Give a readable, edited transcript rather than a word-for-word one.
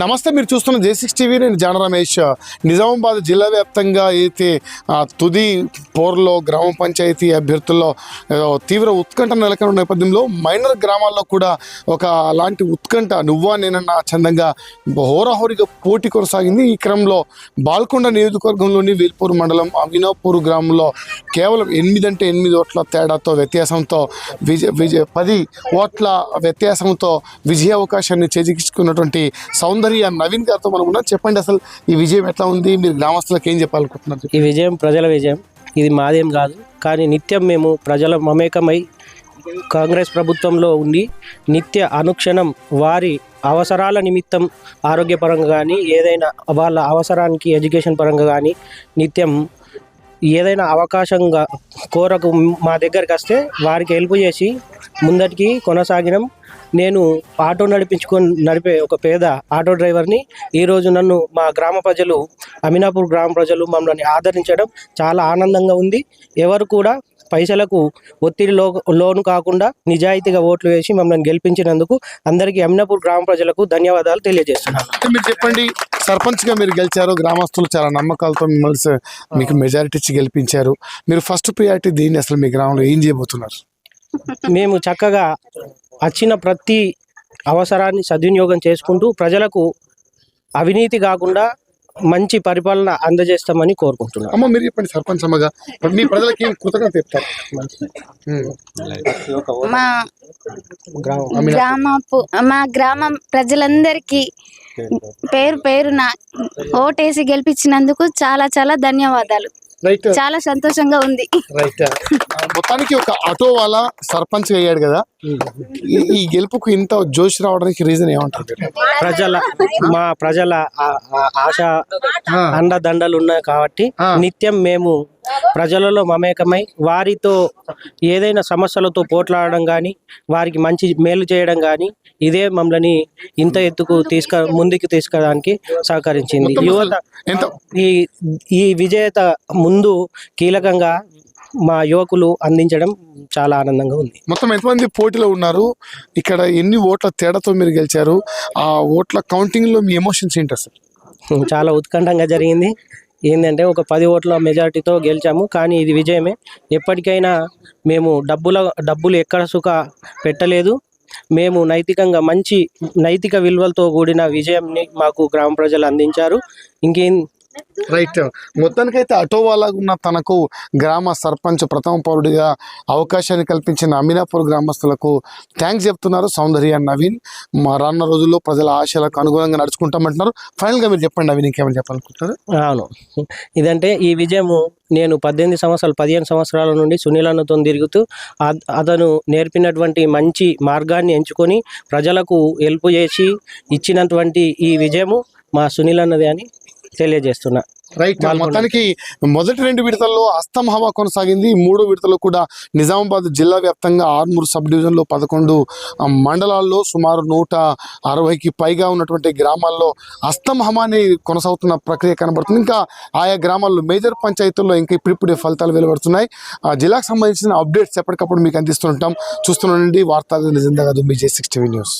నమస్తే, మీరు చూస్తున్న J6 టీవీ. నేను జాన రమేష్. నిజామాబాద్ జిల్లా వ్యాప్తంగా అయితే తుది పోర్లో గ్రామ పంచాయతీ అభ్యర్థుల్లో తీవ్ర ఉత్కంఠ నెలకొన్న నేపథ్యంలో మైనర్ గ్రామాల్లో కూడా ఒక అలాంటి ఉత్కంఠ నువ్వా నేనన్న చందంగా హోరాహోరీగా పోటీ కొనసాగింది. ఈ క్రమంలో బాల్కొండ నియోజకవర్గంలోని వేల్పూర్ మండలం అమినాపూర్ గ్రామంలో కేవలం 8 ఓట్ల తేడాతో వ్యత్యాసంతో 10 ఓట్ల వ్యత్యాసంతో విజయ అవకాశాన్ని చేజిక్కించుకున్నటువంటి సౌందర్య నవీన్ గారితో మనం ఉన్నాం. చెప్పండి, అసలు ఈ విజయం ఎట్లా ఉంది? మీరు గ్రామస్తులకు ఏం చెప్పాలనుకుంటున్నారు? ఈ విజయం ప్రజల విజయం, ఇది మాదేం కాదు. కానీ నిత్యం మేము ప్రజల మమేకమై కాంగ్రెస్ ప్రభుత్వంలో ఉండి నిత్య అనుక్షణం వారి అవసరాల నిమిత్తం ఆరోగ్యపరంగా కానీ ఏదైనా వాళ్ళ అవసరానికి ఎడ్యుకేషన్ పరంగా కానీ నిత్యం ఏదైనా అవకాశంగా కోరకు మా దగ్గరికి వస్తే వారికి హెల్ప్ చేసి ముందటికి కొనసాగినాం. నేను ఆటో నడిపే ఒక పేద ఆటో డ్రైవర్ని. ఈరోజు నన్ను మా గ్రామ ప్రజలు, అమినాపూర్ గ్రామ ప్రజలు మమ్మల్ని ఆదరించడం చాలా ఆనందంగా ఉంది. ఎవరు కూడా పైసలకు ఒత్తిడి లోను కాకుండా నిజాయితీగా ఓట్లు వేసి మమ్మల్ని గెలిపించినందుకు అందరికీ అమినాపూర్ గ్రామ ప్రజలకు ధన్యవాదాలు తెలియజేస్తున్నాను. మీరు చెప్పండి, సర్పంచ్గా మీరు గెలిచారు, గ్రామస్తులు చాలా నమ్మకాలతో మిమ్మల్ని మీకు మెజారిటీ ఇచ్చి గెలిపించారు. మీరు ఫస్ట్ ప్రియారిటీ దీన్ని అసలు మీ గ్రామంలో ఏం చేయబోతున్నారు? మేము చక్కగా వచ్చిన ప్రతి అవసరాన్ని సద్వినియోగం చేసుకుంటూ ప్రజలకు అవినీతి కాకుండా మంచి పరిపాలన అందజేస్తామని కోరుకుంటున్నాం. అమ్మ, మీరు చెప్పండి, సర్పంచ్ అమ్మగా మీ ప్రజలకి ఏం కృతజ్ఞత చెప్తారు? మా గ్రామం ప్రజలందరికీ పేరు పేరున ఓటేసి గెలిపించినందుకు చాలా చాలా ధన్యవాదాలు. చాలా సంతోషంగా ఉంది. మొత్తానికి ఒక ఆటో వాళ్ళ సర్పంచ్ అయ్యాడు కదా, ఈ గెలుపుకు ఇంత జోష్ రావడానికి రీజన్ ఏమంటారు? మా ప్రజల ఆశ అండదండలు ఉన్నాయి కాబట్టి నిత్యం మేము ప్రజలలో మమేకమై వారితో ఏదైనా సమస్యలతో పోట్లాడడం కానీ వారికి మంచి మేలు చేయడం కానీ ఇదే మమ్మల్ని ఇంత ఎత్తుకు ముందుకు తీసుకురావడానికి సహకరించింది. యువత ఈ విజేత ముందు కీలకంగా మా యువకులు అందించడం చాలా ఆనందంగా ఉంది. మొత్తం ఎంతమంది పోటీలో ఉన్నారు? ఇక్కడ ఎన్ని ఓట్ల తేడాతో మీరు గెలిచారు? ఆ ఓట్ల కౌంటింగ్ లో మీ ఎమోషన్స్ ఏంటి అసలు? చాలా ఉత్కంఠంగా జరిగింది. ఏంటంటే ఒక 10 ఓట్ల మెజారిటీతో గెలిచాము. కానీ ఇది విజయమే. ఎప్పటికైనా మేము డబ్బులు ఎక్కడ సుఖ పెట్టలేదు. మేము నైతికంగా మంచి నైతిక విలువలతో కూడిన విజయంని మాకు గ్రామ ప్రజలు అందించారు. ఇంకేం రైట్. మొత్తానికైతే ఆటోవాలా ఉన్న తనకు గ్రామ సర్పంచ్ ప్రథమ పౌరుడిగా అవకాశాన్ని కల్పించిన అమినాపూర్ గ్రామస్తులకు థ్యాంక్స్ చెప్తున్నారు సౌందర్య నవీన్. రానున్న రోజుల్లో ప్రజల ఆశలకు అనుగుణంగా నడుచుకుంటామంటున్నారు. ఫైనల్గా మీరు చెప్పండి నవీన్, ఇంకేమైనా చెప్పాలనుకుంటున్నారు? అవును, ఇదంటే ఈ విజయము నేను 15 సంవత్సరాల నుండి సునీలన్నతో తిరుగుతూ అతను నేర్పినటువంటి మంచి మార్గాన్ని ఎంచుకొని ప్రజలకు హెల్ప్ చేసి ఇచ్చినటువంటి ఈ విజయము మా సునీల్ అన్నది అని తెలియజేస్తున్నా. రైట్. మొత్తానికి మొదటి 2 విడతల్లో అస్తం హవా కొనసాగింది. 3వ విడతలో కూడా నిజామాబాద్ జిల్లా వ్యాప్తంగా 6 సబ్ డివిజన్లో 11 మండలాల్లో సుమారు 160కి పైగా ఉన్నటువంటి గ్రామాల్లో అస్తం హవాని కొనసాగుతున్న ప్రక్రియ కనబడుతుంది. ఇంకా ఆయా గ్రామాల్లో మేజర్ పంచాయతీల్లో ఇంకా ఇప్పుడిప్పుడే ఫలితాలు వెలువడుతున్నాయి. జిల్లాకు సంబంధించిన అప్డేట్స్ ఎప్పటికప్పుడు మీకు అందిస్తుంటాం. చూస్తుండండి వార్తా నిజంగా కాదు మీ J6 టీవీ న్యూస్.